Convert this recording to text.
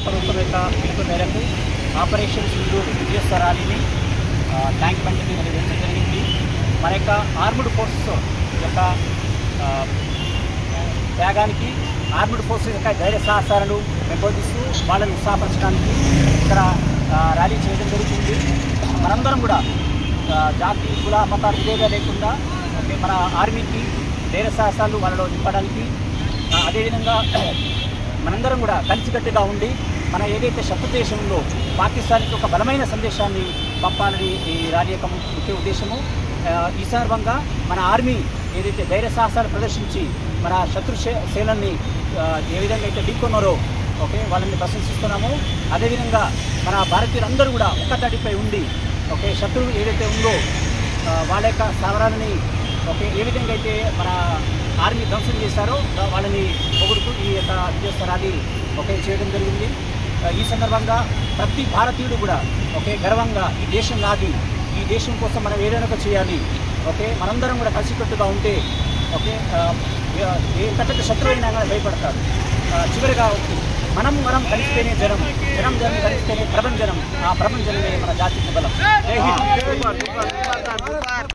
ప్రభుత్వం యొక్క పిలుపు మేరకు ఆపరేషన్ సింధూర్ విజయోత్సవ ర్యాలీని ట్యాంక్ బండ్ మీద నిర్వహించడం జరిగింది. మన యొక్క ఆర్మ్డ్ ఫోర్సెస్ యొక్క త్యాగానికి, ఆర్మ్డ్ ఫోర్సెస్ యొక్క ధైర్య సాహసాలను పెంపొందిస్తూ వాళ్ళని ఉత్సాహపరచడానికి ఇక్కడ ర్యాలీ చేయడం జరుగుతుంది. మనందరం కూడా జాతి, కుల, మత విభేదాలు లేకుండా మన ఆర్మీకి ధైర్య సాహసాలు వాళ్ళలో నింపడానికి, అదేవిధంగా మనందరం కూడా కలిసికట్టుగా ఉండి మన ఏదైతే శత్రు దేశం ఉందో పాకిస్తాన్కి ఒక బలమైన సందేశాన్ని పంపాలని ఈ ర్యాలీ యొక్క ముఖ్య ఉద్దేశము. ఈ సందర్భంగా మన ఆర్మీ ఏదైతే ధైర్య సాహసాలు ప్రదర్శించి మన శత్రు సేనల్ని ఏ విధంగా అయితే ఢీకొన్నారో వాళ్ళని ప్రశంసిస్తున్నాము. అదేవిధంగా మన భారతీయులందరూ కూడా ఒక్కతాటిపై ఉండి శత్రువు ఏదైతే ఉందో వాళ్ళ యొక్క స్థావరాలని ఏ విధంగా అయితే మన ఆర్మీ ధ్వంసం చేశారో వాళ్ళని పొగుడుతూ ఈ యొక్క విజయోత్సవ ర్యాలీ చేయడం జరిగింది. ఈ సందర్భంగా ప్రతి భారతీయుడు కూడా గర్వంగా ఈ దేశం నాది, ఈ దేశం కోసం మనం ఏదైనా చేయాలి, మనందరం కూడా కలిసికట్టుగా ఉంటే ఎంత పెద్ద శత్రువు అయినా కానీ భయపడతారు. చివరిగా మనం కలిస్తేనే జనం కలిస్తేనే ప్రపంచం, ఆ ప్రపంచమే మన జాతికి బలం. జై హింద్.